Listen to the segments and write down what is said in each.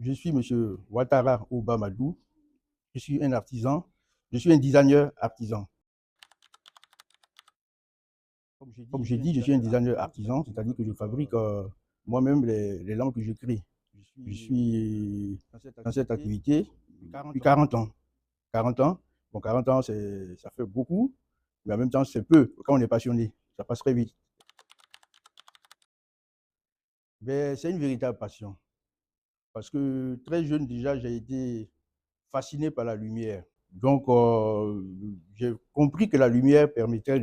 Je suis Monsieur Ouattara Obamadou. Je suis un artisan. Je suis un designer artisan. Comme j'ai dit, je suis un designer artisan, c'est-à-dire que je fabrique moi-même les lampes que je crée. Je suis dans cette activité depuis 40 ans. 40 ans. Bon, 40 ans, ça fait beaucoup, mais en même temps, c'est peu. Quand on est passionné, ça passe très vite. Mais c'est une véritable passion. Parce que très jeune déjà, j'ai été fasciné par la lumière. Donc, j'ai compris que la lumière permettait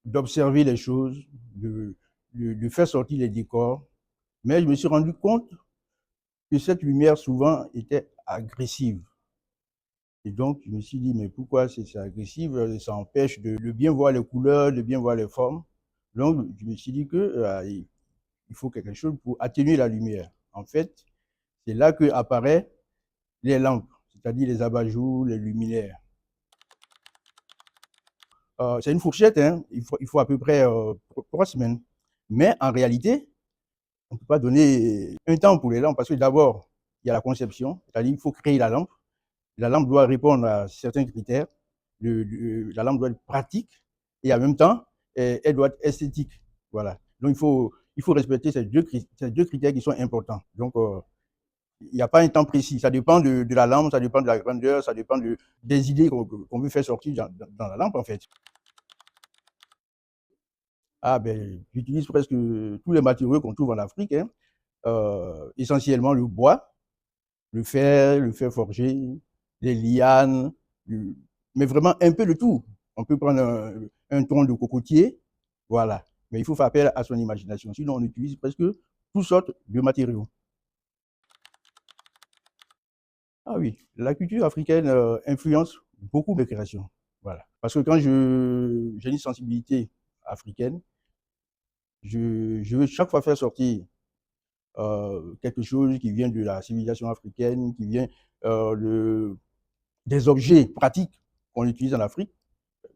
d'observer les choses, de faire sortir les décors. Mais je me suis rendu compte que cette lumière souvent était agressive. Et donc, je me suis dit, mais pourquoi c'est agressif? Ça empêche de bien voir les couleurs, de bien voir les formes. Donc, je me suis dit que il faut quelque chose pour atténuer la lumière. En fait, c'est là que apparaissent les lampes, c'est-à-dire les abat-jours, les luminaires. C'est une fourchette, hein. Il faut à peu près 3 semaines. Mais en réalité, on ne peut pas donner un temps pour les lampes parce que d'abord, il y a la conception, c'est-à-dire qu'il faut créer la lampe. La lampe doit répondre à certains critères. La lampe doit être pratique et en même temps, elle doit être esthétique. Voilà. Donc, il faut respecter ces deux critères qui sont importants. Donc, il n'y a pas un temps précis. Ça dépend de la lampe, ça dépend de la grandeur, ça dépend des idées qu'on veut faire sortir dans la lampe, en fait. Ah ben, j'utilise presque tous les matériaux qu'on trouve en Afrique, hein. Essentiellement le bois, le fer forgé, les lianes, le- mais vraiment un peu de tout. On peut prendre un tronc de cocotier, voilà. Mais il faut faire appel à son imagination. Sinon, on utilise presque toutes sortes de matériaux. Ah oui, la culture africaine influence beaucoup mes créations. Voilà. Parce que quand j'ai une sensibilité africaine, je veux chaque fois faire sortir quelque chose qui vient de la civilisation africaine, qui vient des objets pratiques qu'on utilise en Afrique.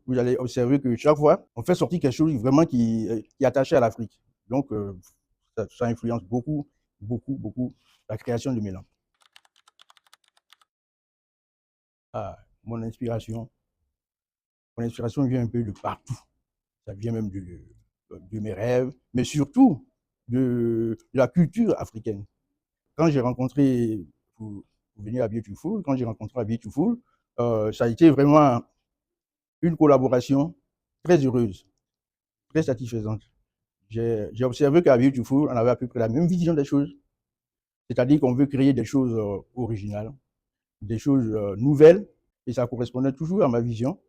Vous allez observer que chaque fois, on fait sortir quelque chose vraiment qui est attaché à l'Afrique. Donc, ça influence beaucoup, beaucoup, beaucoup la création de mes lampes. Ah, mon inspiration, mon inspiration vient un peu de partout. Ça vient même de mes rêves, mais surtout de la culture africaine. Quand j'ai rencontré, pour venir à Beautiful, quand j'ai rencontré à Beautiful, ça a été vraiment une collaboration très heureuse, très satisfaisante. J'ai observé qu'à Beautiful, on avait à peu près la même vision des choses, c'est-à-dire qu'on veut créer des choses originales, des choses nouvelles, et ça correspondait toujours à ma vision.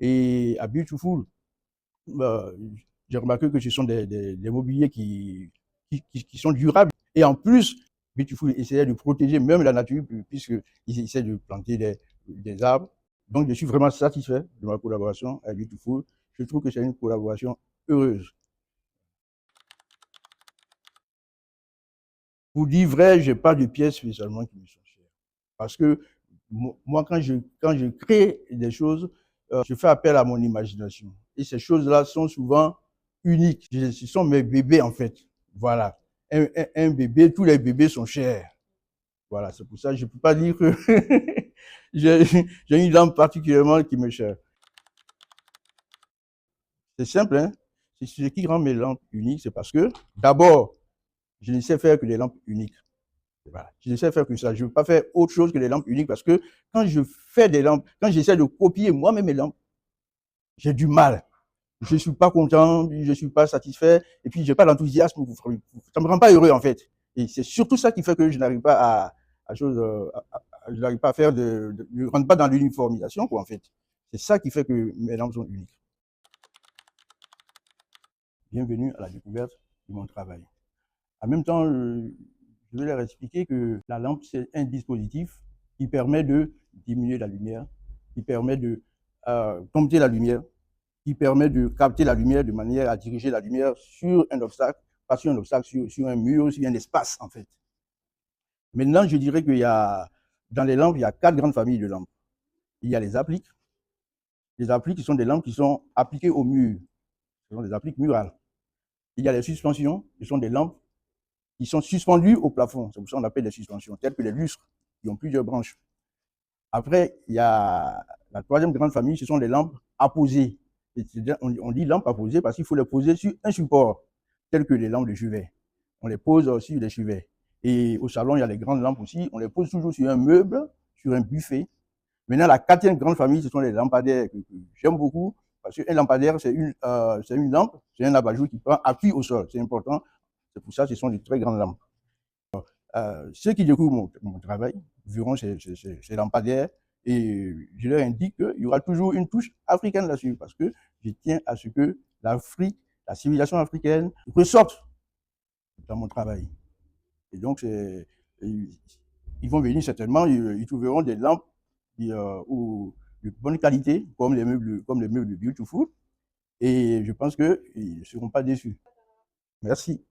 Et à Beautiful, euh, j'ai remarqué que ce sont des mobiliers qui sont durables. Et en plus, Beautiful essayait de protéger même la nature, puisqu'ils essaient de planter des arbres. Donc, je suis vraiment satisfait de ma collaboration avec Beautiful. Je trouve que c'est une collaboration heureuse. Pour dire vrai, je n'ai pas de pièces spécialement qui me sont chères. Parce que moi, quand je crée des choses, je fais appel à mon imagination. Et ces choses-là sont souvent uniques. Ce sont mes bébés, en fait. Voilà. Un bébé, tous les bébés sont chers. Voilà, c'est pour ça que je ne peux pas dire que j'ai une lampe particulièrement qui me chère. C'est simple, hein. C'est ce qui rend mes lampes uniques, c'est parce que, d'abord, je ne sais faire que des lampes uniques. Voilà. Je ne sais faire que ça. Je ne veux pas faire autre chose que des lampes uniques parce que quand je fais des lampes, quand j'essaie de copier moi-même mes lampes, j'ai du mal. Je ne suis pas content, je ne suis pas satisfait, et puis je n'ai pas d'enthousiasme. Ça ne me rend pas heureux, en fait. Et c'est surtout ça qui fait que je n'arrive pas je n'arrive pas à faire je ne rentre pas dans l'uniformisation, quoi, en fait. C'est ça qui fait que mes lampes sont uniques. Bienvenue à la découverte de mon travail. En même temps, je vais leur expliquer que la lampe, c'est un dispositif qui permet de diminuer la lumière, qui permet de dompter la lumière, qui permet de capter la lumière de manière à diriger la lumière sur un obstacle, pas sur un obstacle, sur un mur, sur un espace, en fait. Maintenant, je dirais dans les lampes, il y a 4 grandes familles de lampes. Il y a les appliques qui sont des lampes qui sont appliquées au mur. Ce sont des appliques murales. Il y a les suspensions, ce sont des lampes qui sont suspendus au plafond. C'est pour ça qu'on appelle les suspensions, telles que les lustres, qui ont plusieurs branches. Après, il y a la troisième grande famille, ce sont les lampes apposées. On dit lampes apposées parce qu'il faut les poser sur un support, tel que les lampes de chevet. On les pose sur des chevets. Et au salon, il y a les grandes lampes aussi. On les pose toujours sur un meuble, sur un buffet. Maintenant, la quatrième grande famille, ce sont les lampadaires que j'aime beaucoup parce qu'un lampadaire, c'est une lampe, c'est un abat-jour qui prend appui au sol. C'est important. C'est pour ça que ce sont des très grandes lampes. Ceux qui découvrent mon travail verront ces lampadaires et je leur indique qu'il y aura toujours une touche africaine là-dessus parce que je tiens à ce que l'Afrique, la civilisation africaine ressorte dans mon travail. Et donc, ils vont venir certainement, ils trouveront des lampes de bonne qualité, comme les meubles de Beautiful, et je pense qu'ils ne seront pas déçus. Merci.